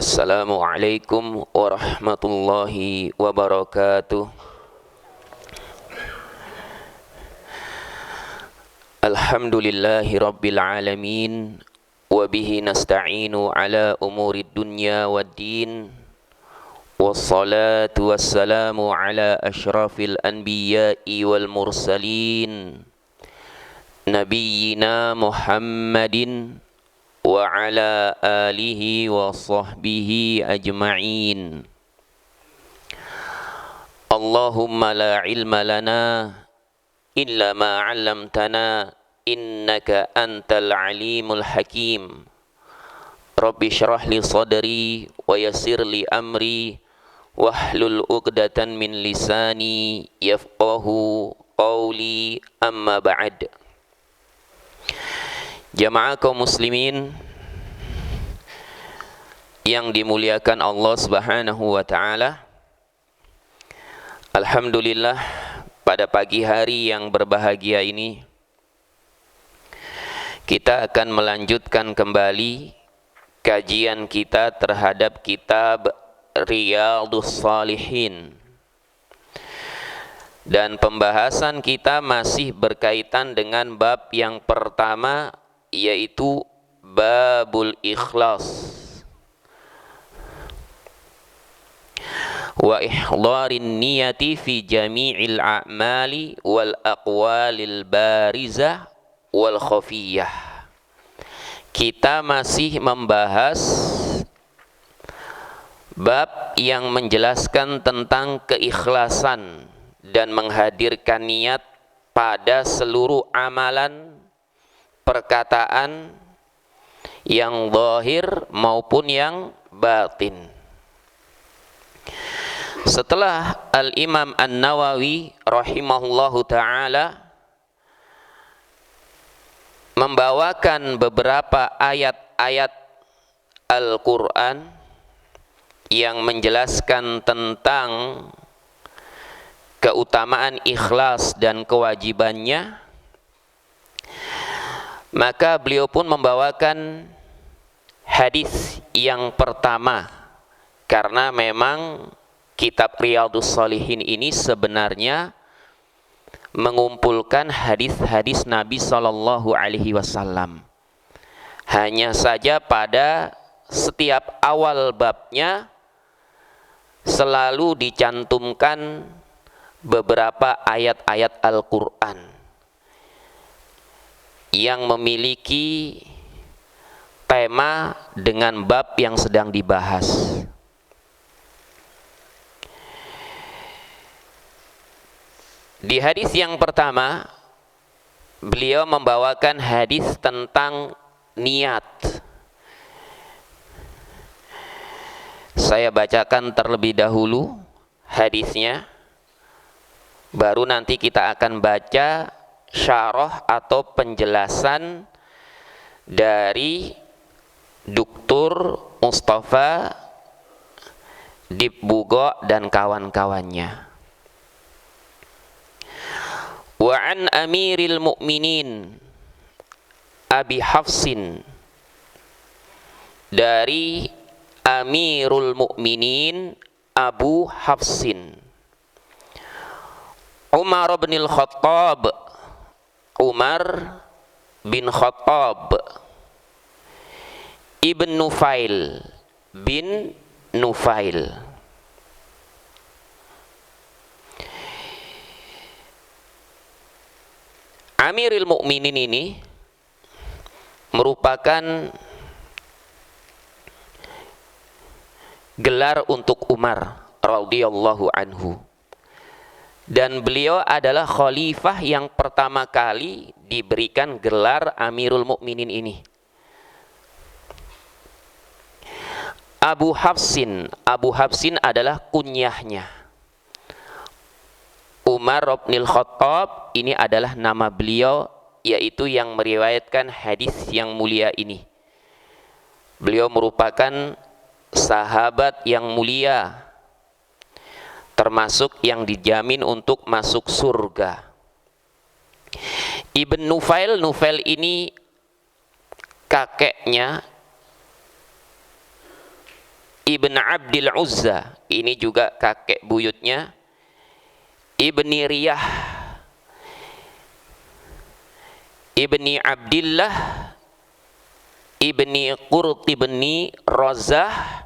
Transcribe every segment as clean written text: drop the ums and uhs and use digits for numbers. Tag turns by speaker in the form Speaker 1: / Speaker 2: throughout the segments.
Speaker 1: Assalamualaikum warahmatullahi wabarakatuh. Alhamdulillahi rabbil alamin. Wabihi nasta'inu ala umuri dunya waddin. Wassalatu wassalamu ala ashrafil anbiya'i wal mursalin, Nabiyyina Muhammadin wa ala alihi wa sahbihi ajma'in. Allahumma la ilma lana illa ma 'allamtana innaka antal alimul hakim. Rabbi shrah li sadri wa yassir li amri wahlul 'uqdatan min lisani yafqahu qawli, amma ba'd. Jamaah kaum muslimin yang dimuliakan Allah Subhanahu wa taala. Alhamdulillah, pada pagi hari yang berbahagia ini kita akan melanjutkan kembali kajian kita terhadap kitab Riyadhus Shalihin. Dan pembahasan kita masih berkaitan dengan bab yang pertama, yaitu babul ikhlas wa ihdharin niyati fi jami'il a'mali wal aqwalil barizah wal khafiyah. Kita masih membahas bab yang menjelaskan tentang keikhlasan dan menghadirkan niat pada seluruh amalan, perkataan yang zahir maupun yang batin. Setelah Al-Imam An-Nawawi rahimahullahu ta'ala membawakan beberapa ayat-ayat Al-Quran yang menjelaskan tentang keutamaan ikhlas dan kewajibannya, maka beliau pun membawakan hadis yang pertama, karena memang kitab Riyadhus Shalihin ini sebenarnya mengumpulkan hadis-hadis Nabi Sallallahu Alaihi Wasallam. Hanya saja pada setiap awal babnya selalu dicantumkan beberapa ayat-ayat Al-Quran yang memiliki tema dengan bab yang sedang dibahas. Di hadis yang pertama, beliau membawakan hadis tentang niat. Saya bacakan terlebih dahulu hadisnya, baru nanti kita akan baca syarah atau penjelasan dari Dr. Mustafa Dibbugo dan kawan-kawannya. Wa an Amiril Mu'minin Abi Hafsin, dari Amirul Mu'minin Abu Hafsin Umar bin Khattab, Umar bin Khattab Ibn Nufail bin Nufail. Amirul Mukminin ini merupakan gelar untuk Umar radhiyallahu anhu, dan beliau adalah khalifah yang pertama kali diberikan gelar Amirul Mukminin ini. Abu Hafsin adalah kunyahnya. Umar bin Khattab ini adalah nama beliau, yaitu yang meriwayatkan hadis yang mulia ini. Beliau merupakan sahabat yang mulia, termasuk yang dijamin untuk masuk surga. Ibn Nufail, Nufail ini kakeknya ibn Abdil Uzza, ini juga kakek buyutnya. Ibni Riyah, ibni Abdillah, ibni Qurt, ibni Razah,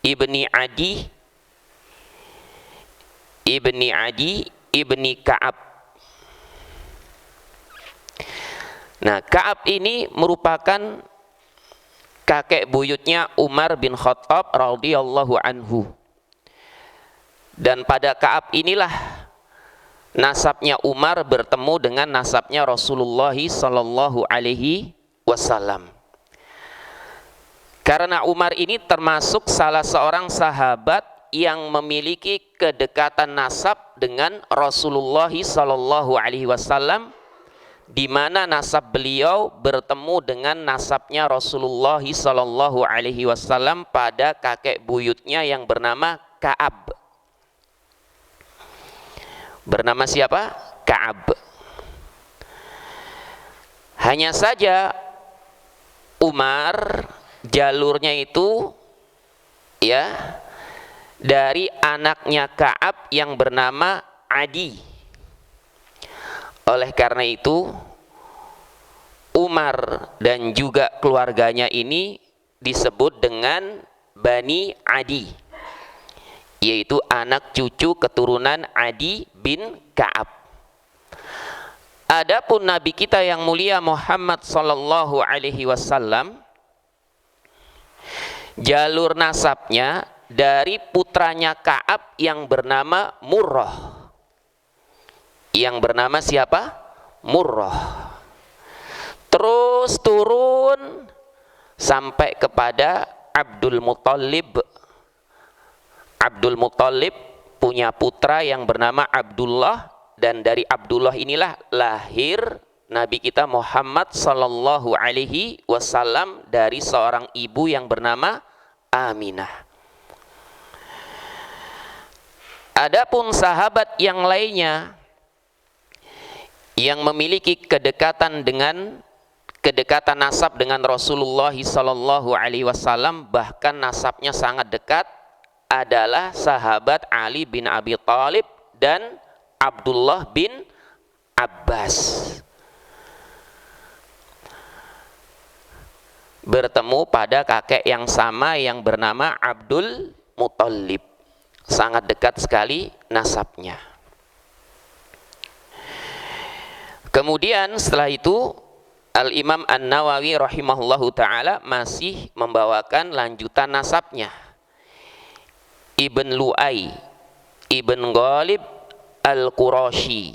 Speaker 1: ibni Adi, ibni Ka'ab. Nah, Ka'ab ini merupakan kakek buyutnya Umar bin Khattab radhiyallahu anhu. Dan pada Ka'ab inilah nasabnya Umar bertemu dengan nasabnya Rasulullah sallallahu alaihi wasallam. Karena Umar ini termasuk salah seorang sahabat yang memiliki kedekatan nasab dengan Rasulullah sallallahu alaihi wasallam, di mana nasab beliau bertemu dengan nasabnya Rasulullah sallallahu alaihi wasallam pada kakek buyutnya yang bernama Ka'ab. Bernama siapa? Ka'ab. Hanya saja Umar jalurnya itu ya dari anaknya Ka'ab yang bernama Adi. Oleh karena itu Umar dan juga keluarganya ini disebut dengan Bani Adi, yaitu anak cucu keturunan Adi bin Ka'ab. Adapun Nabi kita yang mulia Muhammad sallallahu alaihi wasallam, jalur nasabnya dari putranya Ka'ab yang bernama Murrah. Yang bernama siapa? Murrah. Terus turun sampai kepada Abdul Muthalib. Abdul Muthalib punya putra yang bernama Abdullah, dan dari Abdullah inilah lahir Nabi kita Muhammad sallallahu alaihi wasallam dari seorang ibu yang bernama Aminah. Adapun sahabat yang lainnya yang memiliki kedekatan nasab dengan Rasulullah sallallahu alaihi wasallam, bahkan nasabnya sangat dekat, adalah sahabat Ali bin Abi Thalib dan Abdullah bin Abbas. Bertemu pada kakek yang sama yang bernama Abdul Muthalib. Sangat dekat sekali nasabnya. Kemudian setelah itu Al-Imam An-Nawawi rahimahullahu ta'ala masih membawakan lanjutan nasabnya. Ibn Lu'ay, Ibn Ghalib Al-Qurashi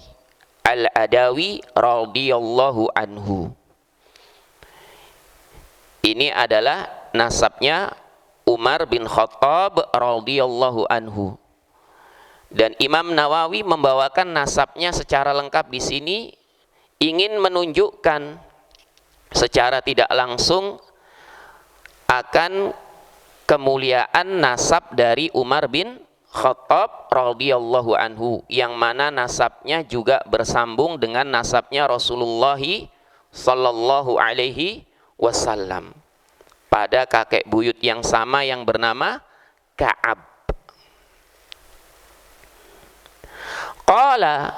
Speaker 1: Al-Adawi radhiyallahu anhu. Ini adalah nasabnya Umar bin Khattab radhiyallahu anhu. Dan Imam Nawawi membawakan nasabnya secara lengkap di sini, ingin menunjukkan secara tidak langsung akan kemuliaan nasab dari Umar bin Khattab radhiyallahu anhu, yang mana nasabnya juga bersambung dengan nasabnya Rasulullah sallallahu alaihi wasallam pada kakek buyut yang sama yang bernama Ka'ab. Qala,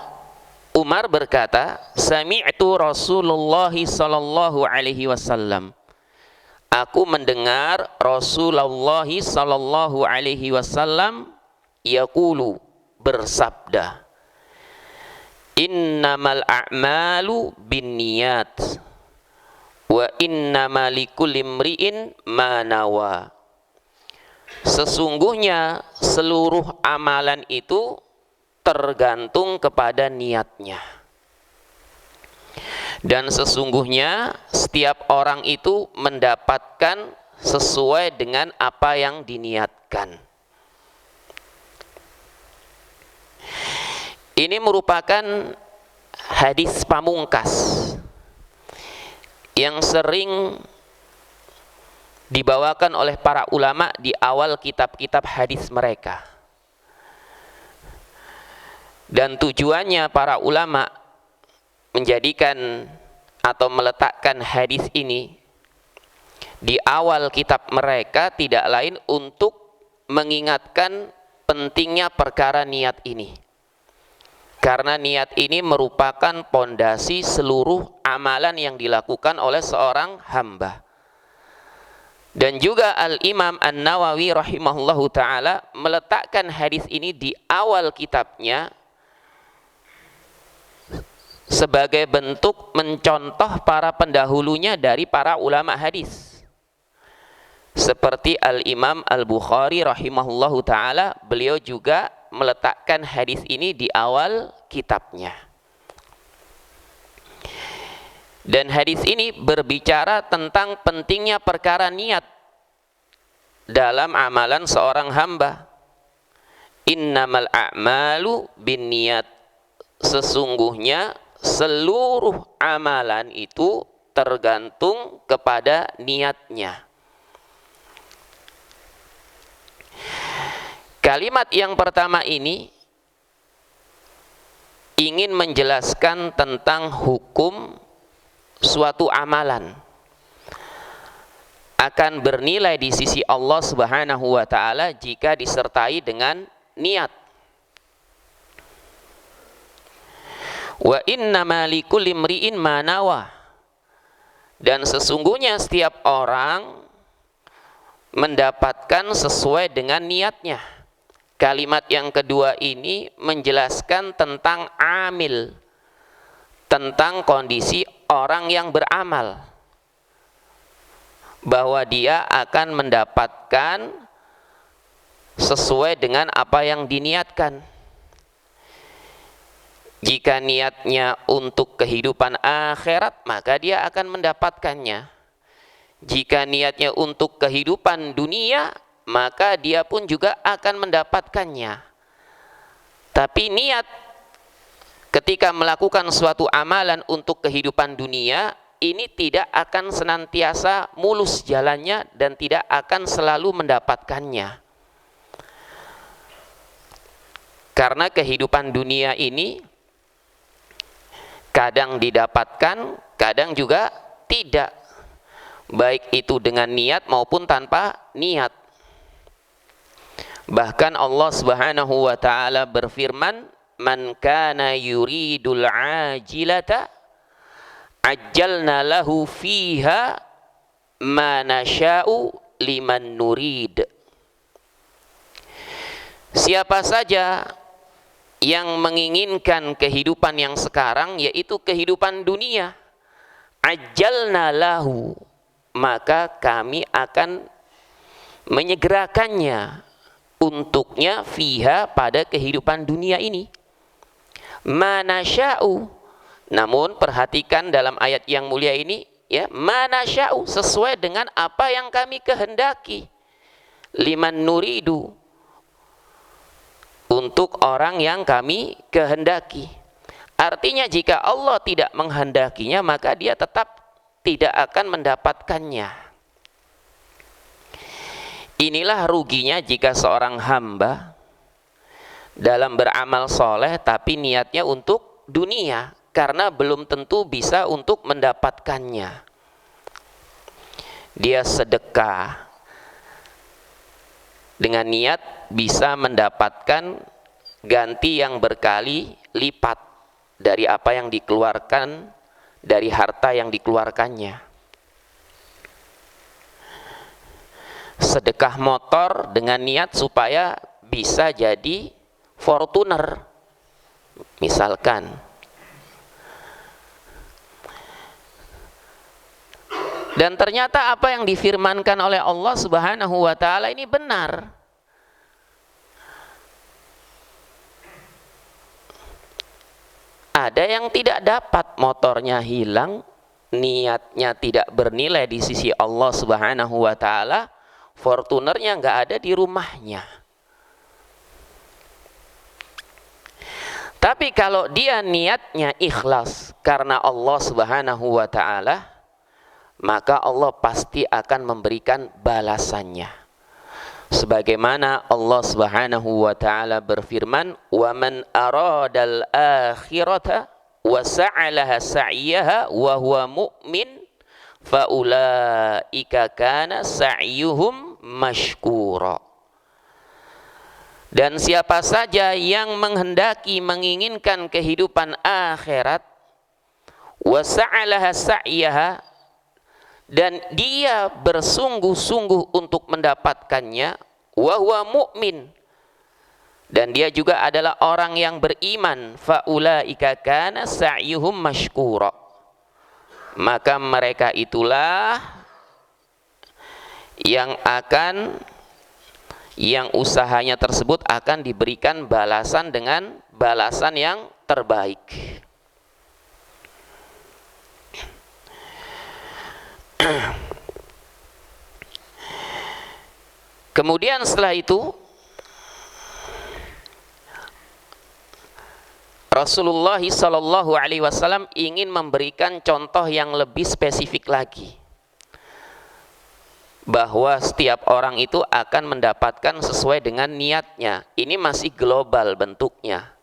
Speaker 1: Umar berkata, sami'tu Rasulullah sallallahu alaihi wasallam. Aku mendengar Rasulullah sallallahu alaihi wasallam yaqulu, bersabda, innamal a'malu binniyat wa innamal likulli imri'in ma nawa. Sesungguhnya seluruh amalan itu tergantung kepada niatnya, dan sesungguhnya setiap orang itu mendapatkan sesuai dengan apa yang diniatkan. Ini merupakan hadis pamungkas yang sering dibawakan oleh para ulama di awal kitab-kitab hadis mereka. Dan tujuannya para ulama menjadikan atau meletakkan hadis ini di awal kitab mereka tidak lain untuk mengingatkan pentingnya perkara niat ini. Karena niat ini merupakan pondasi seluruh amalan yang dilakukan oleh seorang hamba. Dan juga Al-Imam An-Nawawi rahimahullahu ta'ala meletakkan hadis ini di awal kitabnya sebagai bentuk mencontoh para pendahulunya dari para ulama hadis. Seperti Al-Imam Al-Bukhari rahimahullahu ta'ala, beliau juga meletakkan hadis ini di awal kitabnya. Dan hadis ini berbicara tentang pentingnya perkara niat dalam amalan seorang hamba. Innamal a'malu binniyat. Sesungguhnya seluruh amalan itu tergantung kepada niatnya. Kalimat yang pertama ini ingin menjelaskan tentang hukum suatu amalan akan bernilai di sisi Allah Subhanahu wa ta'ala jika disertai dengan niat. Wa innama likulli imri'in ma nawa. Dan sesungguhnya setiap orang mendapatkan sesuai dengan niatnya. Kalimat yang kedua ini menjelaskan tentang amil, tentang kondisi orang yang beramal, bahwa dia akan mendapatkan sesuai dengan apa yang diniatkan. Jika niatnya untuk kehidupan akhirat, maka dia akan mendapatkannya. Jika niatnya untuk kehidupan dunia, maka dia pun juga akan mendapatkannya. Tapi niat ketika melakukan suatu amalan untuk kehidupan dunia, ini tidak akan senantiasa mulus jalannya dan tidak akan selalu mendapatkannya. Karena kehidupan dunia ini kadang didapatkan, kadang juga tidak. Baik itu dengan niat maupun tanpa niat. Bahkan Allah Subhanahu wa ta'ala berfirman, "Man kana yuridul ajilata ajjalna lahu fiha ma nasha'u liman nurid." Siapa saja yang menginginkan kehidupan yang sekarang, yaitu kehidupan dunia, ajjalna lahu, maka kami akan menyegerakannya untuknya fiha, pada kehidupan dunia ini, manasya'u. Namun perhatikan dalam ayat yang mulia ini, ya, manasya'u, sesuai dengan apa yang kami kehendaki, liman nuridu, untuk orang yang kami kehendaki. Artinya jika Allah tidak menghendakinya, maka dia tetap tidak akan mendapatkannya. Inilah ruginya jika seorang hamba dalam beramal soleh tapi niatnya untuk dunia, karena belum tentu bisa untuk mendapatkannya. Dia sedekah dengan niat bisa mendapatkan ganti yang berkali lipat dari apa yang dikeluarkan, dari harta yang dikeluarkannya. Sedekah motor dengan niat supaya bisa jadi Fortuner misalkan. Dan ternyata apa yang difirmankan oleh Allah Subhanahu wa ta'ala ini benar. Ada yang tidak dapat, motornya hilang, niatnya tidak bernilai di sisi Allah Subhanahu wa ta'ala, Fortunernya nggak ada di rumahnya. Tapi kalau dia niatnya ikhlas karena Allah Subhanahu wa ta'ala, maka Allah pasti akan memberikan balasannya. Sebagaimana Allah Subhanahu wa ta'ala berfirman, "Wa man aradal akhirata wa sa'alaha sa'yaha wa huwa mu'min faulaika kana sa'yuhum mashkura. Dan siapa saja yang menghendaki menginginkan kehidupan akhirat, wa sa'alaha sa'yaha, dan dia bersungguh-sungguh untuk mendapatkannya, wa huwa mu'min, dan dia juga adalah orang yang beriman, faulaika kana sa'yuhum mashkura, maka mereka itulah yang usahanya tersebut akan diberikan balasan dengan balasan yang terbaik. Kemudian setelah itu Rasulullah Shallallahu Alaihi Wasallam ingin memberikan contoh yang lebih spesifik lagi, bahwa setiap orang itu akan mendapatkan sesuai dengan niatnya. Ini masih global bentuknya.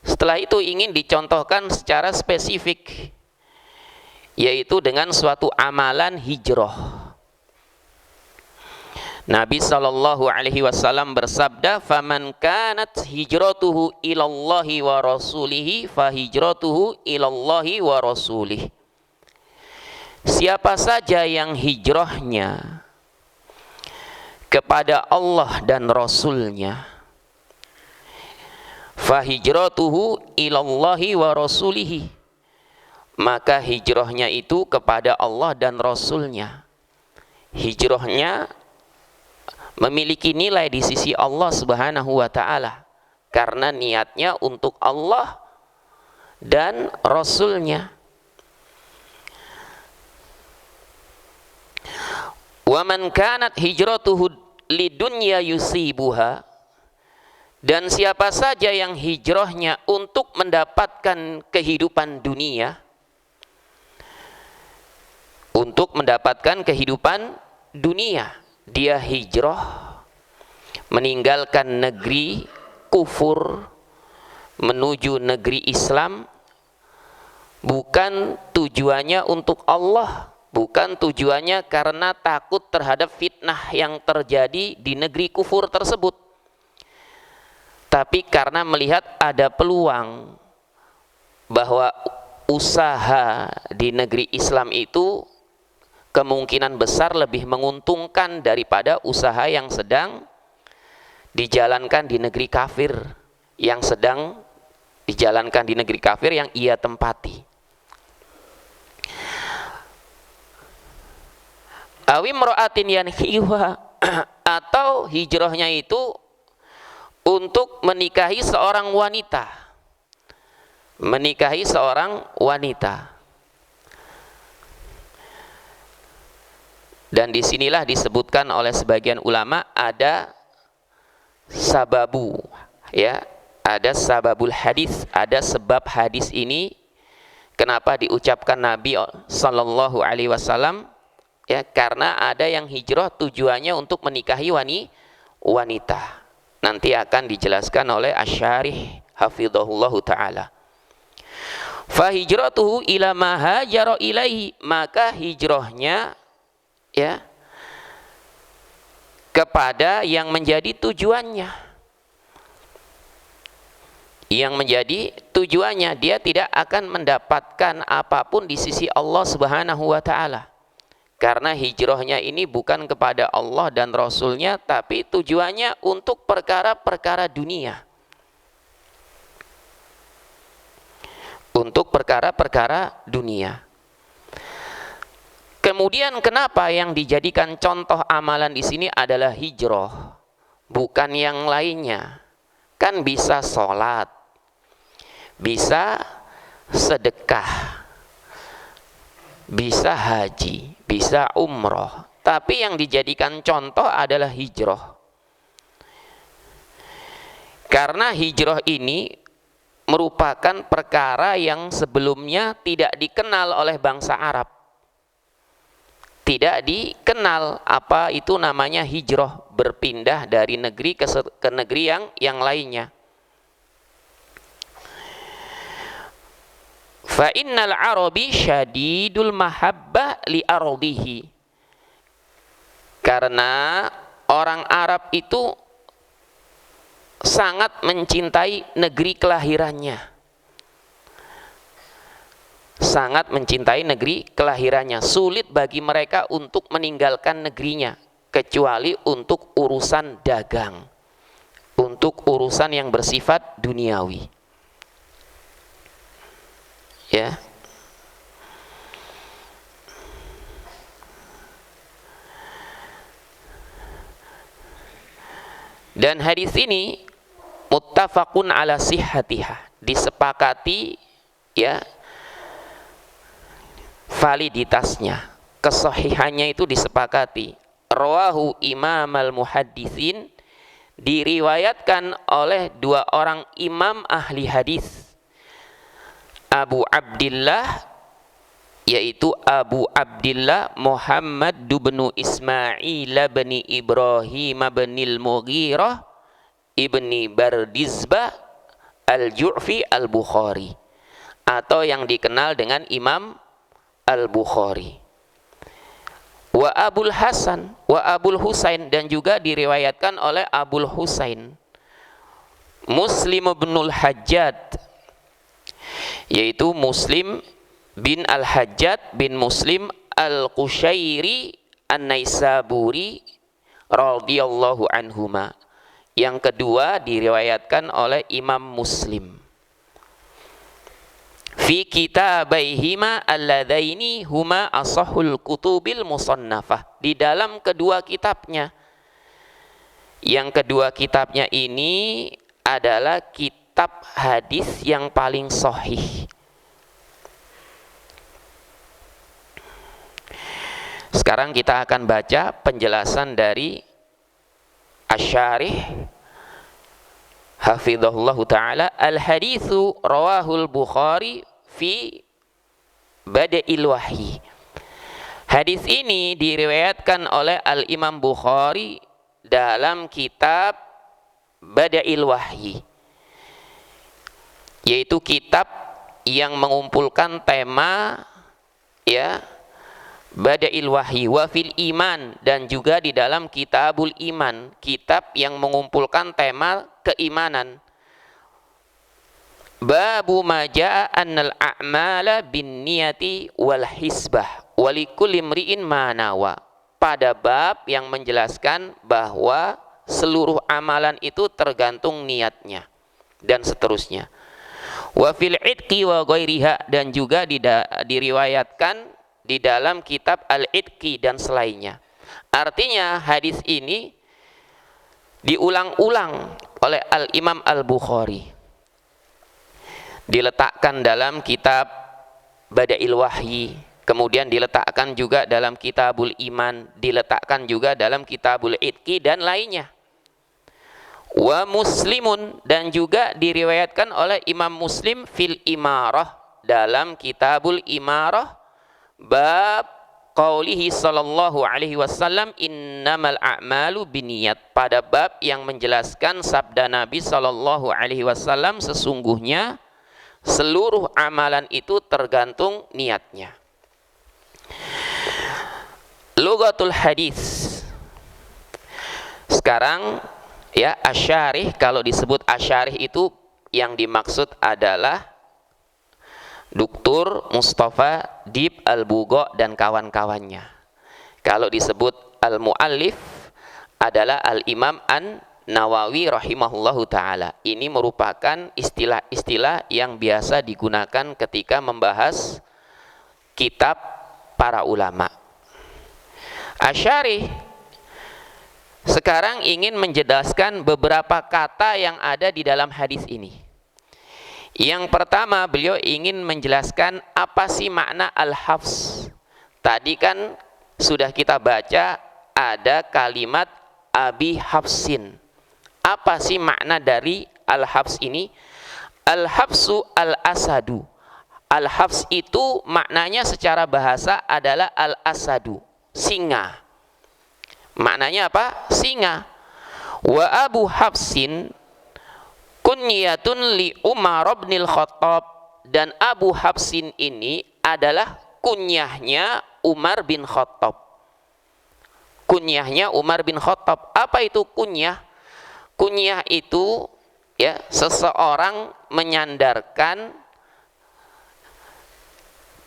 Speaker 1: Setelah itu ingin dicontohkan secara spesifik, yaitu dengan suatu amalan hijrah. Nabi Shallallahu Alaihi Wasallam bersabda, "Faman kanat hijratuhu ilallahi wa rasulihi, fa hijratuhu ilallahi wa rasulih." Siapa saja yang hijrahnya kepada Allah dan Rasulnya, fa hijratuhu ilallahi wa rasulihi, maka hijrahnya itu kepada Allah dan Rasulnya. Hijrahnya memiliki nilai di sisi Allah Subhanahu wa ta'ala karena niatnya untuk Allah dan Rasulnya. Wa man kanat hijratuhu lidunya yusibuha, dan siapa saja yang hijrahnya untuk mendapatkan kehidupan dunia, untuk mendapatkan kehidupan dunia, dia hijrah meninggalkan negeri kufur menuju negeri Islam, bukan tujuannya untuk Allah, bukan tujuannya karena takut terhadap fitnah yang terjadi di negeri kufur tersebut, tapi karena melihat ada peluang bahwa usaha di negeri Islam itu kemungkinan besar lebih menguntungkan daripada usaha yang sedang dijalankan di negeri kafir, yang sedang dijalankan di negeri kafir yang ia tempati. Awim ro'atin yanhiwa, atau hijrahnya itu untuk menikahi seorang wanita, menikahi seorang wanita. Dan disinilah disebutkan oleh sebagian ulama ada sababu, ya, ada sababul hadis, ada sebab hadis ini kenapa diucapkan Nabi Sallallahu Alaihi Wasallam, ya, karena ada yang hijrah tujuannya untuk menikahi wanita. Nanti akan dijelaskan oleh Asy-Syarih hafizahullahu taala. Fa hijratuhu ila ma hajara ilaihi, maka hijrahnya, ya, kepada yang menjadi tujuannya. Yang menjadi tujuannya, dia tidak akan mendapatkan apapun di sisi Allah Subhanahu wa ta'ala. Karena hijrahnya ini bukan kepada Allah dan Rasulnya, tapi tujuannya untuk perkara-perkara dunia. Untuk perkara-perkara dunia. Kemudian kenapa yang dijadikan contoh amalan di sini adalah hijrah, bukan yang lainnya? Kan bisa sholat, bisa sedekah, bisa haji, bisa umroh, tapi yang dijadikan contoh adalah hijrah. Karena hijrah ini merupakan perkara yang sebelumnya tidak dikenal oleh bangsa Arab. Tidak dikenal apa itu namanya hijrah, berpindah dari negeri ke negeri yang lainnya. Fa innal arabi syadidul mahabbah li ardihi. Karena orang Arab itu sangat mencintai negeri kelahirannya. Sangat mencintai negeri kelahirannya. Sulit bagi mereka untuk meninggalkan negerinya, kecuali untuk urusan dagang, untuk urusan yang bersifat duniawi. Ya. Dan hadis ini muttafaqun ala sihhatiha, disepakati ya validitasnya, kesahihannya itu disepakati. Rawahu Imam al-Muhaddisin, diriwayatkan oleh dua orang imam ahli hadis, Abu Abdillah, yaitu Abu Abdillah Muhammad bin Ismail bin Ibrahim bin al-Mughirah ibni Bardizbah al-Ju'fi al-Bukhari, atau yang dikenal dengan Imam al-Bukhari. Wa Abul Hasan wa Abul Husain, dan juga diriwayatkan oleh Abul Husain Muslim bin al-Hajjaj, yaitu Muslim bin al-Hajjaj bin Muslim al-Qushairi an-Naisaburi radhiyallahu anhuma. Yang kedua diriwayatkan oleh Imam Muslim fi kitabaihima alladzaini huma asahul kutubil musannafah, di dalam kedua kitabnya. Yang kedua kitabnya ini adalah kitab hadis yang paling sahih. Sekarang kita akan baca penjelasan dari Asy-Syarih hafizahullahu ta'ala. Al-haditsu rawahul Bukhari fi Bada'il Wahyi. Hadis ini diriwayatkan oleh Al-Imam Bukhari dalam kitab Bada'il Wahyi, yaitu kitab yang mengumpulkan tema ya Bada'il Wahyi. Wa fil iman, dan juga di dalam Kitabul Iman, kitab yang mengumpulkan tema keimanan. Babu ma jaa annal a'mala bin niyati wal hisbah wa likulli imri'in ma nawa. Pada bab yang menjelaskan bahwa seluruh amalan itu tergantung niatnya dan seterusnya. Wa fil idqi wa ghairiha, dan juga diriwayatkan di dalam kitab Al-Idqi dan selainnya. Artinya hadis ini diulang-ulang oleh Al-Imam Al-Bukhari, diletakkan dalam kitab Bada'il Wahyi, kemudian diletakkan juga dalam Kitabul Iman, diletakkan juga dalam Kitabul Idqi dan lainnya. Wa Muslimun, dan juga diriwayatkan oleh Imam Muslim fil Imarah, dalam Kitabul Imarah, bab qaulihi sallallahu alaihi wasallam innamal a'malu binniyat, pada bab yang menjelaskan sabda Nabi sallallahu alaihi wasallam, sesungguhnya seluruh amalan itu tergantung niatnya. Lughatul hadis. Sekarang ya, Asy-Syarih, kalau disebut Asy-Syarih itu yang dimaksud adalah Dr. Mustafa Dib Al-Bugha dan kawan-kawannya. Kalau disebut Al-Mu'allif adalah Al-Imam An-Nawawi rahimahullahu ta'ala. Ini merupakan istilah-istilah yang biasa digunakan ketika membahas kitab para ulama. Asy-Syarih sekarang ingin menjelaskan beberapa kata yang ada di dalam hadis ini. Yang pertama, beliau ingin menjelaskan apa sih makna al-hafs. Tadi kan sudah kita baca ada kalimat Abi Hafsin. Apa sih makna dari al-hafs ini? Al-hafsu al-asadu. Al-hafs itu maknanya secara bahasa adalah al-asadu, singa. Maknanya apa? Singa. Wa Abu Hafsin kunyatun li Umar bin Khattab, dan Abu Hafsin ini adalah kunyahnya Umar bin Khattab. Kunyahnya Umar bin Khattab. Apa itu kunyah? Kunyah itu ya seseorang menyandarkan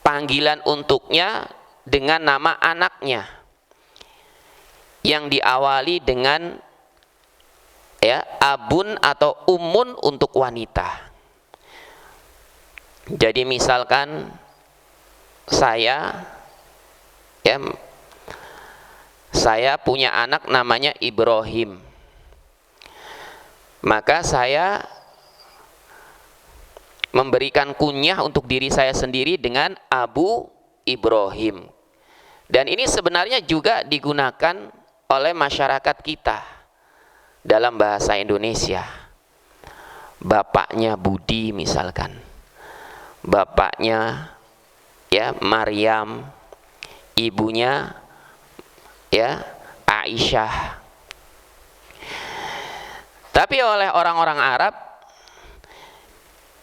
Speaker 1: panggilan untuknya dengan nama anaknya yang diawali dengan ya abun atau umun untuk wanita. Jadi misalkan saya punya anak namanya Ibrahim, maka saya memberikan kunyah untuk diri saya sendiri dengan Abu Ibrahim. Dan ini sebenarnya juga digunakan oleh masyarakat kita dalam bahasa Indonesia. Bapaknya Budi misalkan, bapaknya ya Maryam, ibunya ya Aisyah. Tapi oleh orang-orang Arab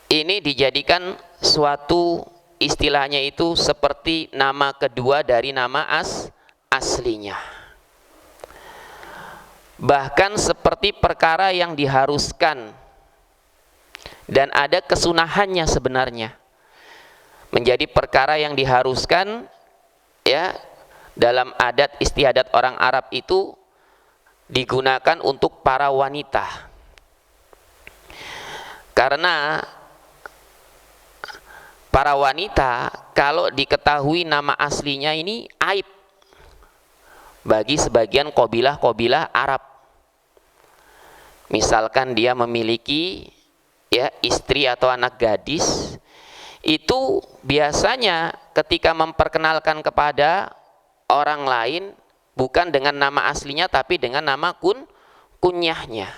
Speaker 1: ini dijadikan suatu istilahnya itu seperti nama kedua dari nama aslinya. Bahkan seperti perkara yang diharuskan dan ada kesunahannya sebenarnya. Menjadi perkara yang diharuskan ya dalam adat istiadat orang Arab itu digunakan untuk para wanita. Karena para wanita kalau diketahui nama aslinya ini aib bagi sebagian qabilah-qabilah Arab. Misalkan dia memiliki ya istri atau anak gadis, itu biasanya ketika memperkenalkan kepada orang lain bukan dengan nama aslinya tapi dengan nama kunyahnya.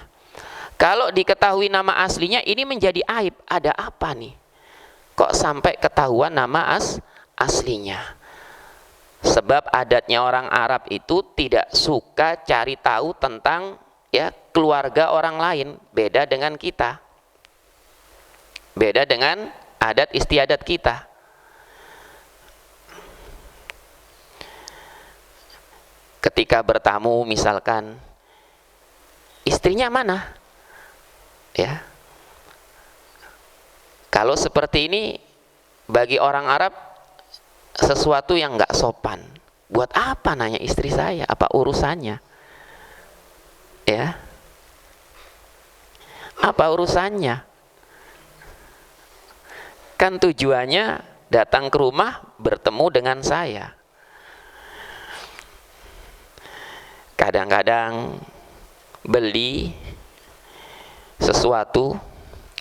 Speaker 1: Kalau diketahui nama aslinya ini menjadi aib. Ada apa nih? Kok sampai ketahuan nama aslinya? Sebab adatnya orang Arab itu tidak suka cari tahu tentang ya keluarga orang lain, beda dengan kita. Beda dengan adat istiadat kita. Ketika bertamu misalkan, istrinya mana? Ya. Kalau seperti ini bagi orang Arab sesuatu yang nggak sopan. Buat apa nanya istri saya? Apa urusannya? Ya. Apa urusannya? Kan tujuannya datang ke rumah bertemu dengan saya. Kadang-kadang beli sesuatu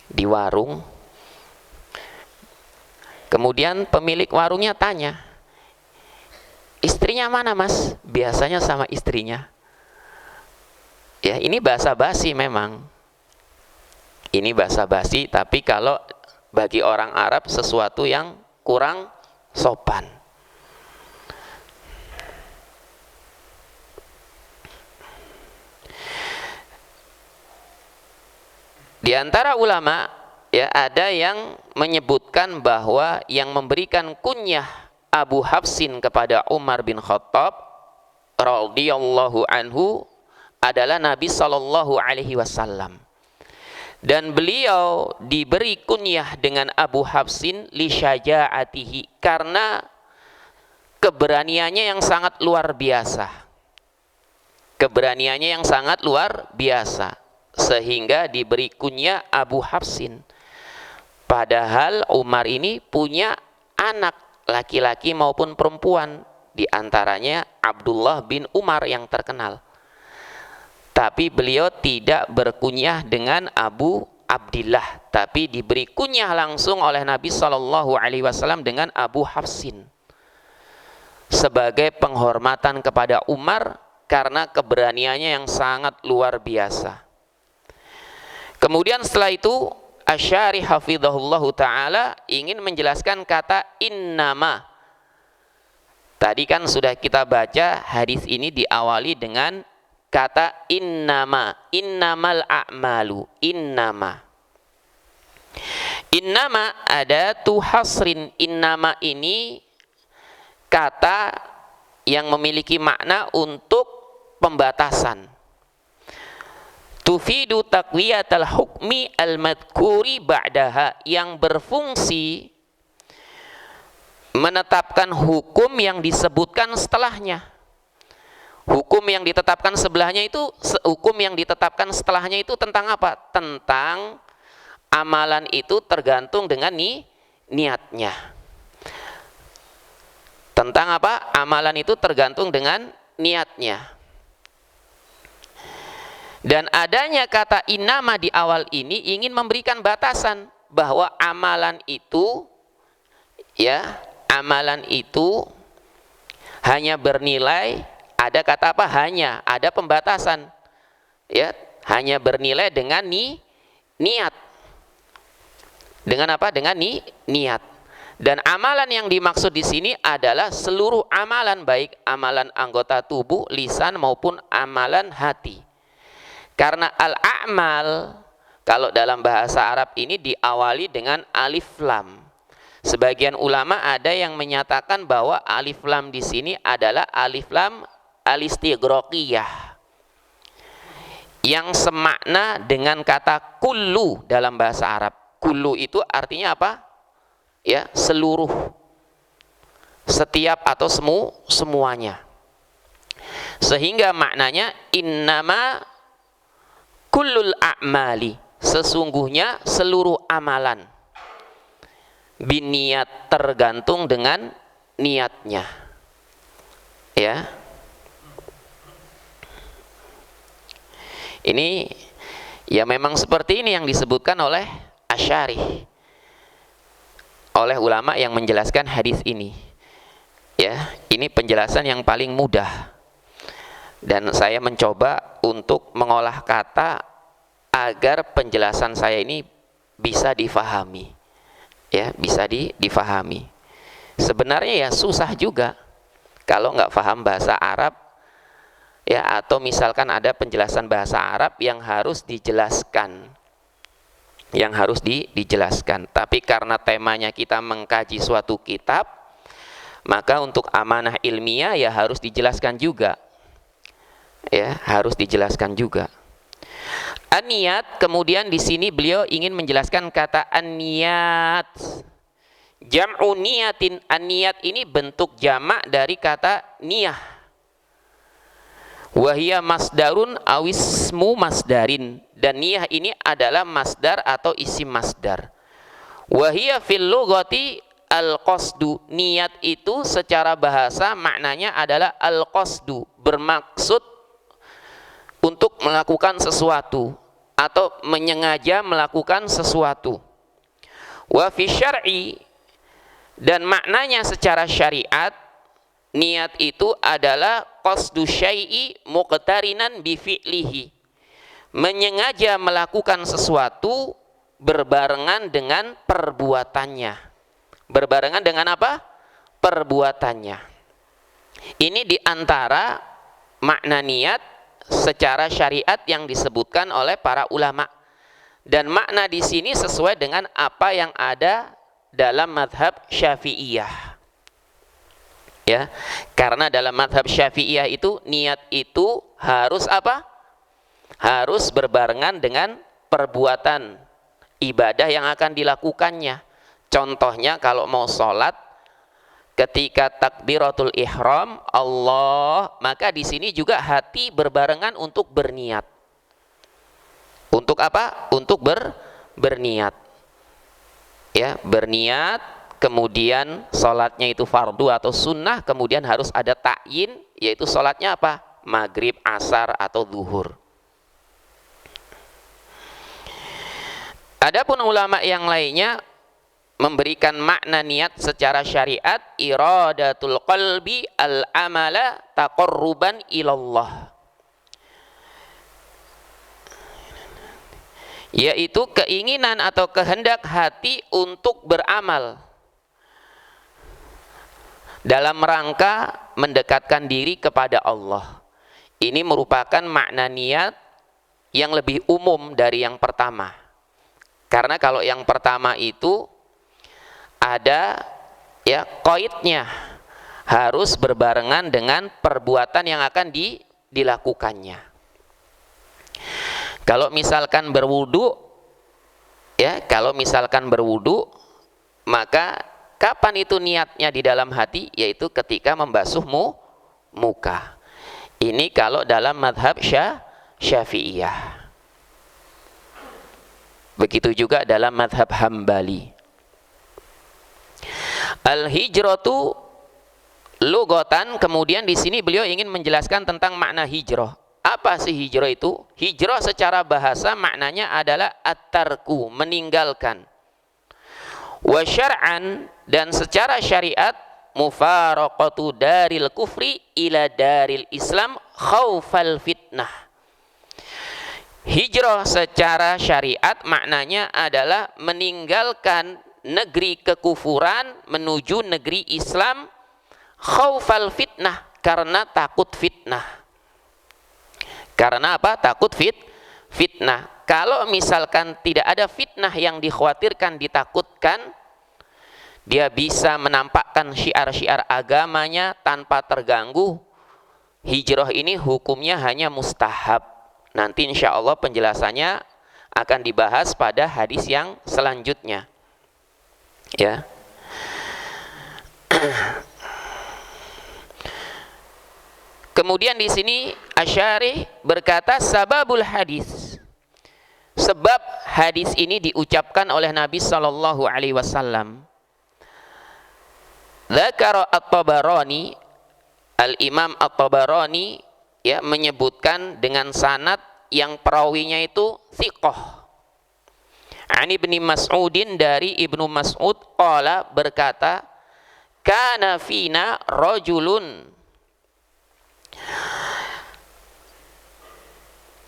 Speaker 1: di warung, kemudian pemilik warungnya tanya, istrinya mana mas? Biasanya sama istrinya. Ya ini basa-basi memang. Ini basa-basi, tapi kalau bagi orang Arab sesuatu yang kurang sopan. Di antara ulama ya ada yang menyebutkan bahwa yang memberikan kunyah Abu Hafsin kepada Umar bin Khattab radhiyallahu anhu adalah Nabi sallallahu alaihi wasallam. Dan beliau diberi kunyah dengan Abu Hafsin li syaja'atihi karena keberaniannya yang sangat luar biasa. Keberaniannya yang sangat luar biasa sehingga diberi kunyah Abu Hafsin. Padahal Umar ini punya anak laki-laki maupun perempuan, di antaranya Abdullah bin Umar yang terkenal. Tapi beliau tidak berkunyah dengan Abu Abdillah, tapi diberi kunyah langsung oleh Nabi Shallallahu Alaihi Wasallam dengan Abu Hafsin sebagai penghormatan kepada Umar karena keberaniannya yang sangat luar biasa. Kemudian setelah itu Asy-Syarih hafizahullahu taala ingin menjelaskan kata innama. Tadi kan sudah kita baca hadis ini diawali dengan kata innama, innamal a'malu, innama. Innama adatu hasrin. Innama ini kata yang memiliki makna untuk pembatasan. Tufidu taqwiyatal hukmi al-madhkuri ba'daha, yang berfungsi menetapkan hukum yang disebutkan setelahnya. Hukum yang ditetapkan sebelahnya itu, hukum yang ditetapkan setelahnya itu tentang apa? Tentang amalan itu tergantung dengan niatnya. Tentang apa? Amalan itu tergantung dengan niatnya. Dan adanya kata innama di awal ini ingin memberikan batasan bahwa amalan itu, ya, amalan itu hanya bernilai, ada kata apa? Hanya, ada pembatasan. Ya, hanya bernilai dengan niat. Dengan apa? Dengan niat. Dan amalan yang dimaksud di sini adalah seluruh amalan, baik amalan anggota tubuh, lisan maupun amalan hati. Karena al-a'mal kalau dalam bahasa Arab ini diawali dengan alif lam. Sebagian ulama ada yang menyatakan bahwa alif lam di sini adalah alif lam al-istighraqiyah, yang semakna dengan kata kullu dalam bahasa Arab. Kullu itu artinya apa? Ya, seluruh, setiap atau semuanya. Sehingga maknanya innama kullul a'mali, sesungguhnya seluruh amalan, biniat, tergantung dengan niatnya. Ya. Ini ya memang seperti ini yang disebutkan oleh Asy'ari, oleh ulama yang menjelaskan hadis ini. Ya, ini penjelasan yang paling mudah. Dan saya mencoba untuk mengolah kata agar penjelasan saya ini bisa difahami. Ya, bisa difahami. Sebenarnya ya susah juga kalau nggak paham bahasa Arab, ya, atau misalkan ada penjelasan bahasa Arab yang harus dijelaskan, dijelaskan. Tapi karena temanya kita mengkaji suatu kitab, maka untuk amanah ilmiah ya harus dijelaskan juga. Ya, harus dijelaskan juga. An-niyat, kemudian di sini beliau ingin menjelaskan kata an-niyat. Jam'u niyatin, an-niyat ini bentuk jamak dari kata niyah. Wahia masdarun awismu masdarin, dan niyah ini adalah masdar atau isim masdar. Wahia fil lughati al-qasdu, niat itu secara bahasa maknanya adalah al-qasdu, bermaksud untuk melakukan sesuatu atau menyengaja melakukan sesuatu. Wa fi syar'i, dan maknanya secara syariat, niat itu adalah qasdu syai'i muqtarinan bi fi'lihi, menyengaja melakukan sesuatu berbarengan dengan perbuatannya. Berbarengan dengan apa? Perbuatannya. Ini diantara makna niat secara syariat yang disebutkan oleh para ulama. Dan makna di sini sesuai dengan apa yang ada dalam mazhab Syafi'iyah. Ya, karena dalam mazhab Syafi'iyah itu niat itu harus apa? Harus berbarengan dengan perbuatan ibadah yang akan dilakukannya. Contohnya kalau mau sholat, ketika takbiratul ihram Allah, maka di sini juga hati berbarengan untuk berniat. Untuk apa? Untuk berniat. Ya, berniat. Kemudian sholatnya itu fardu atau sunnah, kemudian harus ada ta'yin, yaitu sholatnya apa? Maghrib, asar, atau zuhur. Adapun ulama yang lainnya memberikan makna niat secara syariat, iradatul qalbi al-amala taqarruban ilallah, yaitu keinginan atau kehendak hati untuk beramal dalam rangka mendekatkan diri kepada Allah. Ini merupakan makna niat yang lebih umum dari yang pertama. Karena kalau yang pertama itu ada ya qaidnya, harus berbarengan dengan perbuatan yang akan dilakukannya. Kalau misalkan berwudu, ya, kalau misalkan berwudu, maka kapan itu niatnya di dalam hati? Yaitu ketika membasuh muka. Ini kalau dalam madhab Syafi'iyah. Begitu juga dalam madhab Hambali. Al-hijratu lugatan, kemudian di sini beliau ingin menjelaskan tentang makna hijrah. Apa sih hijrah itu? Hijrah secara bahasa maknanya adalah at-tarku, meninggalkan. Wa syar'an, dan secara syariat, mufaraqatu daril kufri ila daril islam khaufal fitnah. Hijrah secara syariat maknanya adalah meninggalkan negeri kekufuran menuju negeri Islam khaufal fitnah, karena takut fitnah. Karena apa? Takut fitnah. Kalau misalkan tidak ada fitnah yang dikhawatirkan, ditakutkan, dia bisa menampakkan syiar-syiar agamanya tanpa terganggu. Hijrah ini hukumnya hanya mustahab. Nanti insya Allah penjelasannya akan dibahas pada hadis yang selanjutnya. Ya. Kemudian di sini Asy'arih berkata sababul hadis. Sebab hadis ini diucapkan oleh Nabi sallallahu alaihi wasallam. Dzakara At-Tabarani, Al-Imam At-Tabarani ya menyebutkan dengan sanad yang perawinya itu thiqah. Ani Ibnu Mas'udin, dari Ibnu Mas'ud qala, berkata, kana fina rajulun,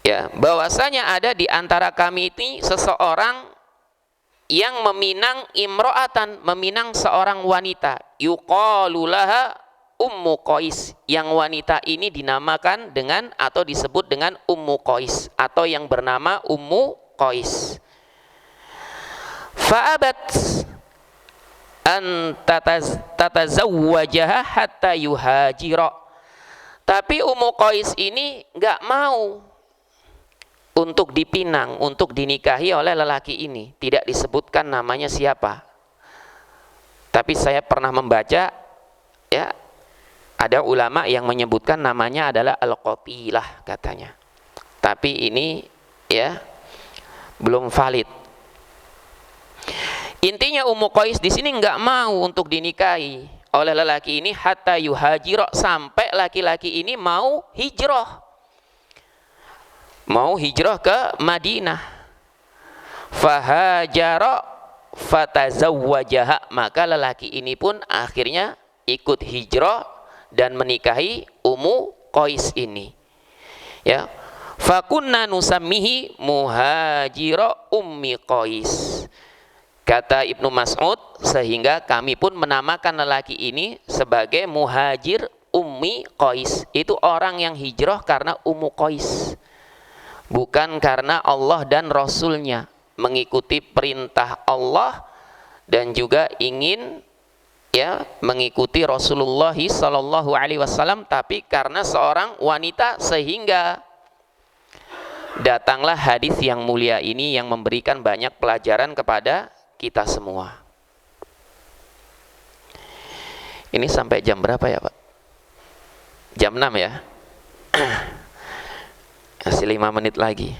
Speaker 1: ya, bahwasanya ada di antara kami ini seseorang yang meminang imro'atan, meminang seorang wanita, yuqalu laha Ummu Qais, yang wanita ini dinamakan dengan atau disebut dengan Ummu Qais, atau yang bernama Ummu Qais. Fa'abat an tatazawwajaha hatta yuhajira. Tapi Ummu Qais ini enggak mau untuk dipinang, untuk dinikahi oleh lelaki ini. Tidak disebutkan namanya siapa. Tapi saya pernah membaca, ya, ada ulama yang menyebutkan namanya adalah Al-Qatilah katanya. Tapi ini ya belum valid. Intinya Ummu Qais di sini enggak mau untuk dinikahi oleh lelaki ini hatta yuhajira, sampai laki-laki ini mau hijrah. Mau hijrah ke Madinah. Fahajara fatazawwajaha, maka lelaki ini pun akhirnya ikut hijrah dan menikahi Ummu Qais ini. Ya. Fakunna nusammihi muhajira ummi Qais. Kata Ibnu Mas'ud, sehingga kami pun menamakan lelaki ini sebagai muhajir ummi Qais. Itu orang yang hijrah karena Ummu Qais, bukan karena Allah dan Rasulnya, mengikuti perintah Allah dan juga ingin ya mengikuti Rasulullah sallallahu alaihi wasallam, tapi karena seorang wanita, sehingga datanglah hadis yang mulia ini yang memberikan banyak pelajaran kepada kita semua. Ini sampai jam berapa ya, Pak? Jam 6 ya? Masih 5 menit lagi.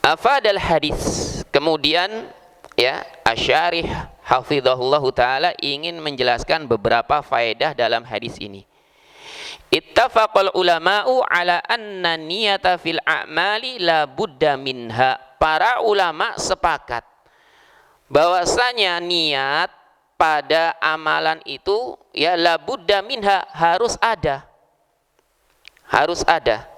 Speaker 1: Afadal hadis. Kemudian ya, Asy'arih hafizahullahu taala ingin menjelaskan beberapa faedah dalam hadis ini. Ittafaqal ulama'u ala anna niyata fil a'mali la budda minha. Para ulama sepakat bahwasanya niat pada amalan itu ya la budda minha, harus ada. Harus ada.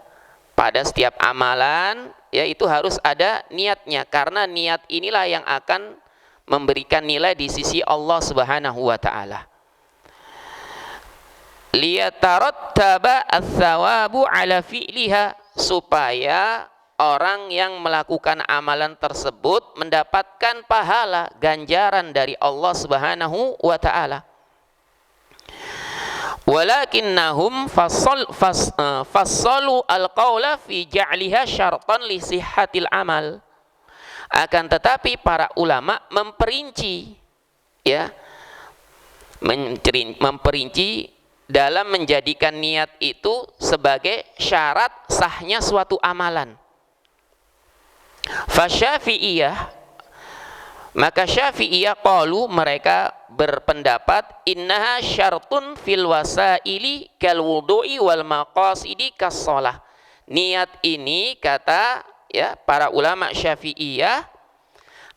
Speaker 1: Pada setiap amalan ya itu harus ada niatnya, karena niat inilah yang akan memberikan nilai di sisi Allah Subhanahu wa taala. Liyatarattaba ats-tsawabu ala fi'liha, supaya orang yang melakukan amalan tersebut mendapatkan pahala ganjaran dari Allah Subhanahu wa taala. Walakinnahum fassalu al-qawla fi ja'liha syartan li sihhatil amal. Akan tetapi para ulama memperinci, ya, memperinci dalam menjadikan niat itu sebagai syarat sahnya suatu amalan. Fasyafi'iyah, maka Syafi'iyah qalu, mereka berpendapat, innaha syartun fil wasaili kal wudu'i wal maqasidi kas shalah. Niat ini, kata ya para ulama Syafi'iyah,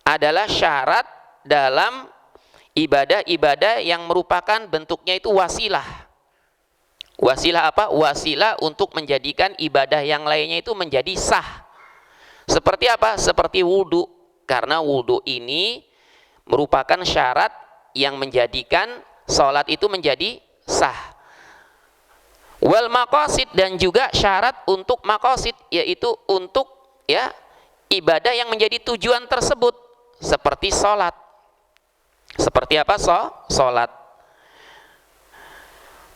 Speaker 1: adalah syarat dalam ibadah-ibadah yang merupakan bentuknya itu wasilah. Wasilah apa? Wasilah untuk menjadikan ibadah yang lainnya itu menjadi sah. Seperti apa? Seperti wudu. Karena wudu ini merupakan syarat yang menjadikan sholat itu menjadi sah. Wal maqasid, dan juga syarat untuk maqasid, yaitu untuk ya ibadah yang menjadi tujuan tersebut, seperti sholat. Seperti apa? Sholat.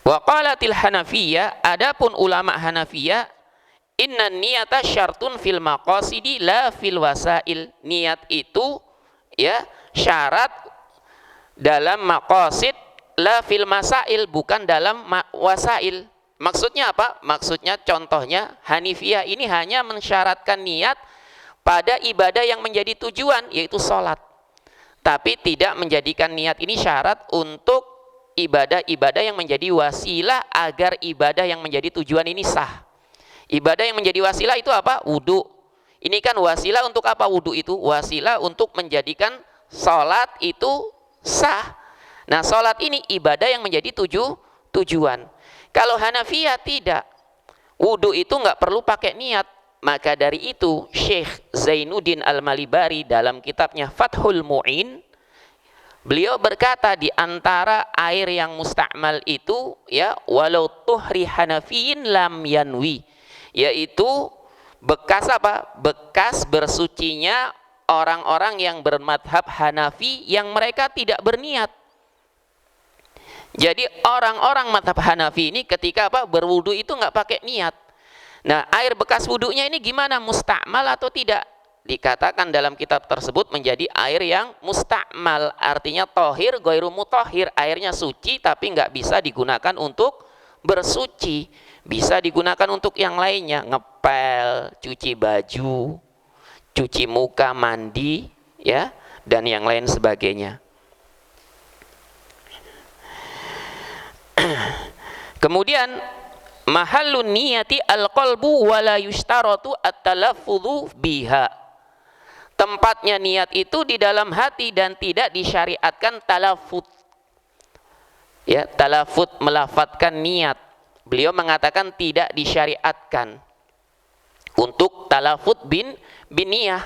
Speaker 1: Wa qalatil Hanafiyah, adapun ulama Hanafiyah, inna niyata syartun fil maqasidi la fil wasail. Niat itu ya syarat dalam maqasid, la fil masail, bukan dalam wasail. Maksudnya apa? Maksudnya contohnya Hanifiyah ini hanya mensyaratkan niat pada ibadah yang menjadi tujuan, yaitu sholat, tapi tidak menjadikan niat ini syarat untuk ibadah-ibadah yang menjadi wasilah agar ibadah yang menjadi tujuan ini sah. Ibadah yang menjadi wasilah itu apa? Wudu. Ini kan wasilah untuk apa? Wudu itu wasilah untuk menjadikan sholat itu sah. Nah, sholat ini ibadah yang menjadi tujuan. Kalau Hanafiyah tidak, wudu itu nggak perlu pakai niat. Maka dari itu Syekh Zainuddin Al-Malibari dalam kitabnya Fathul Mu'in, beliau berkata di antara air yang musta'mal itu ya walau tuhri hanafiyin lam yanwi, yaitu bekas apa? Bekas bersucinya orang-orang yang bermadhab Hanafi yang mereka tidak berniat. Jadi orang-orang madhab Hanafi ini ketika apa? Berwudu itu nggak pakai niat. Nah, air bekas wudunya ini gimana? Musta'mal atau tidak? Dikatakan dalam kitab tersebut menjadi air yang musta'mal, artinya tohir ghairu mutahhir, airnya suci tapi nggak bisa digunakan untuk bersuci, bisa digunakan untuk yang lainnya, ngepel, cuci baju, cuci muka, mandi, ya, dan yang lain sebagainya. Kemudian mahallun niyati al-qalbu wala yushtaratu at-talaffudhu biha. Tempatnya niat itu di dalam hati dan tidak disyariatkan talafut. Ya, talafut, melafadzkan niat. Beliau mengatakan tidak disyariatkan untuk talafut bin niyah.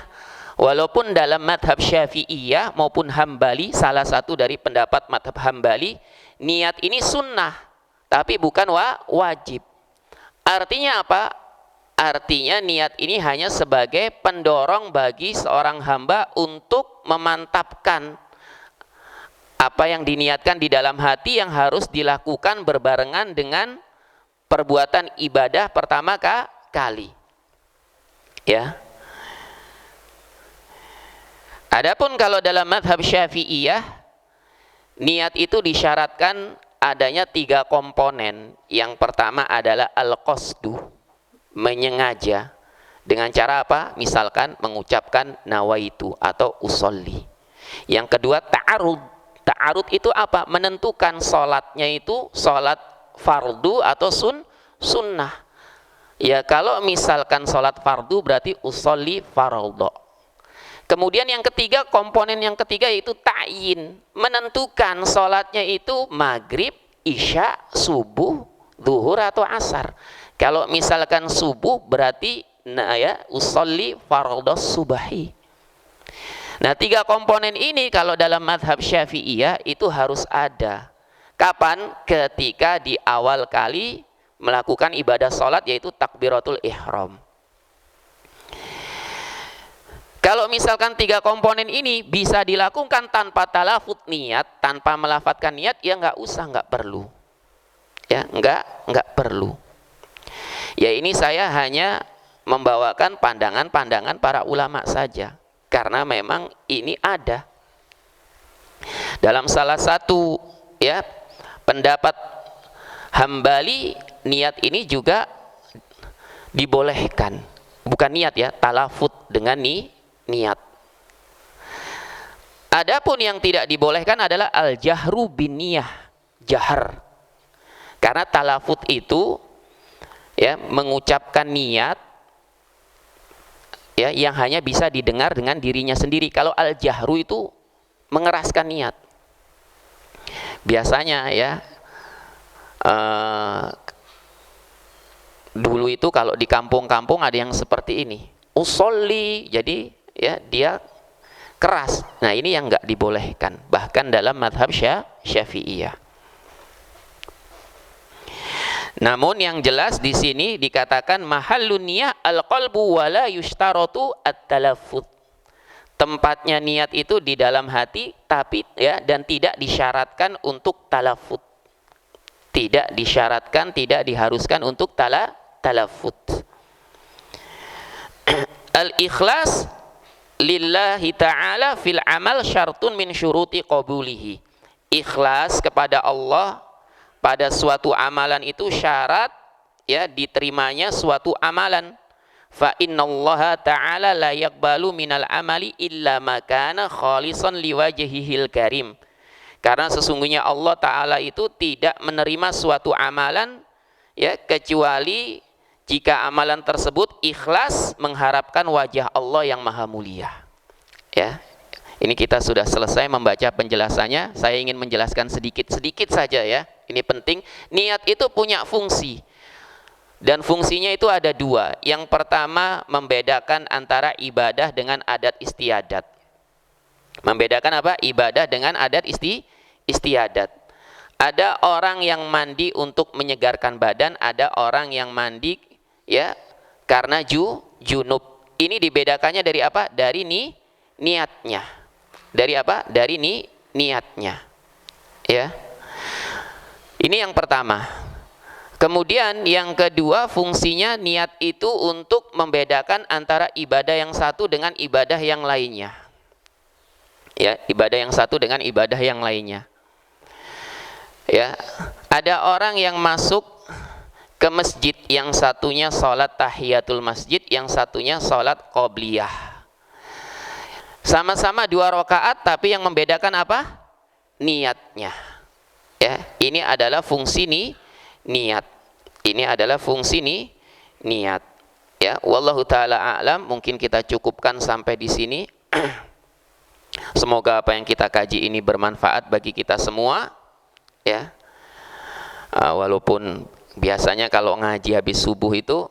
Speaker 1: Walaupun dalam madhab Syafi'iyah maupun Hambali, salah satu dari pendapat madhab Hambali, niat ini sunnah, tapi bukan wajib. Artinya apa? Artinya niat ini hanya sebagai pendorong bagi seorang hamba untuk memantapkan apa yang diniatkan di dalam hati yang harus dilakukan berbarengan dengan perbuatan ibadah pertama kali. Ya. Adapun kalau dalam madhab Syafi'iyah, niat itu disyaratkan adanya 3 komponen. Yang pertama adalah al-qasdu, menyengaja. Dengan cara apa? Misalkan mengucapkan nawaitu atau usolli. Yang kedua ta'arud. Ta'arud itu apa? Menentukan sholatnya itu sholat fardu atau sunnah. Ya, kalau misalkan sholat fardu berarti usolli fardu. Kemudian yang ketiga, komponen yang ketiga yaitu ta'yin, menentukan sholatnya itu maghrib, isya, subuh, zuhur atau asar. Kalau misalkan subuh berarti ya usolli fardhos subahi. Nah, 3 komponen ini kalau dalam madhab Syafi'iyah itu harus ada. Kapan? Ketika di awal kali melakukan ibadah sholat, yaitu takbiratul ihram. Kalau misalkan 3 komponen ini bisa dilakukan tanpa talafut niat, tanpa melafatkan niat, ya nggak usah, nggak perlu. Ya, nggak perlu. Ya, ini saya hanya membawakan pandangan-pandangan para ulama saja, karena memang ini ada dalam salah satu ya pendapat Hambali, niat ini juga dibolehkan. Bukan niat ya, talafut dengan niat. Adapun yang tidak dibolehkan adalah al-jahru bin niyah, jahar. Karena talafut itu ya mengucapkan niat ya yang hanya bisa didengar dengan dirinya sendiri. Kalau al-jahru itu mengeraskan niat. Biasanya ya dulu itu kalau di kampung-kampung ada yang seperti ini, usolli, jadi ya dia keras. Nah, ini yang nggak dibolehkan, bahkan dalam madhab Syafi'iyah. Namun yang jelas di sini dikatakan mahallun niyah al-qalbu wala yushtaratu at-talaffuz. Tempatnya niat itu di dalam hati, tapi ya, dan tidak disyaratkan untuk talaffuz. Tidak disyaratkan, tidak diharuskan untuk talaffuz. Al-ikhlas lillahi ta'ala fil amal syartun min syuruti qabulihi. Ikhlas kepada Allah pada suatu amalan itu syarat ya diterimanya suatu amalan. Fa innallaha ta'ala la yaqbalu minal amali illa ma kana khalisan liwajhihil karim. Karena sesungguhnya Allah Ta'ala itu tidak menerima suatu amalan ya kecuali jika amalan tersebut ikhlas mengharapkan wajah Allah yang maha mulia. Ya, ini kita sudah selesai membaca penjelasannya. Saya ingin menjelaskan sedikit-sedikit saja ya. Ini penting. Niat itu punya fungsi. Dan fungsinya itu ada 2. Yang pertama membedakan antara ibadah dengan adat istiadat. Membedakan apa? Ibadah dengan adat istiadat. Ada orang yang mandi untuk menyegarkan badan, ada orang yang mandi ya karena junub. Ini dibedakannya dari apa? Dari niatnya. Dari apa? Dari niatnya. Ya. Ini yang pertama. Kemudian yang kedua, fungsinya niat itu untuk membedakan antara ibadah yang satu dengan ibadah yang lainnya. Ya, ibadah yang satu dengan ibadah yang lainnya. Ya, ada orang yang masuk ke masjid, yang satunya sholat tahiyatul masjid, yang satunya sholat qobliyah. Sama-sama 2 rakaat, tapi yang membedakan apa? Niatnya. Ya, ini adalah fungsi niat. Ini adalah fungsi niat. Ya, wallahu taala a'lam. Mungkin kita cukupkan sampai di sini. Semoga apa yang kita kaji ini bermanfaat bagi kita semua. Ya, walaupun biasanya kalau ngaji habis subuh itu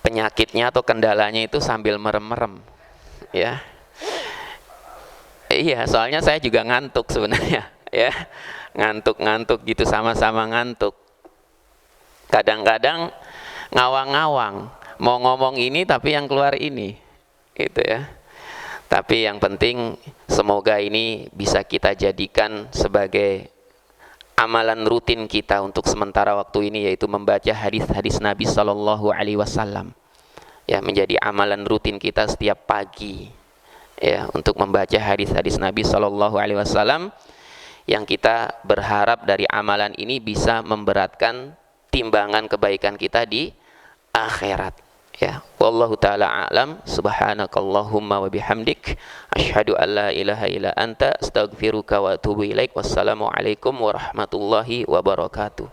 Speaker 1: penyakitnya atau kendalanya itu sambil merem-merem. Ya, iya, soalnya saya juga ngantuk sebenarnya. Ya, ngantuk gitu, sama-sama ngantuk. Kadang-kadang ngawang-ngawang, mau ngomong ini tapi yang keluar ini, gitu ya. Tapi yang penting semoga ini bisa kita jadikan sebagai amalan rutin kita untuk sementara waktu ini, yaitu membaca hadis-hadis Nabi Sallallahu Alaihi Wasallam. Ya, menjadi amalan rutin kita setiap pagi. Ya, untuk membaca hadis-hadis Nabi Sallallahu Alaihi Wasallam, yang kita berharap dari amalan ini bisa memberatkan timbangan kebaikan kita di akhirat. Ya, wallahu taala a'lam. Subhanakallahumma wa bihamdik asyhadu an la ilaha illa anta astaghfiruka wa atubu ilaik. Wassalamu alaikum warahmatullahi wabarakatuh.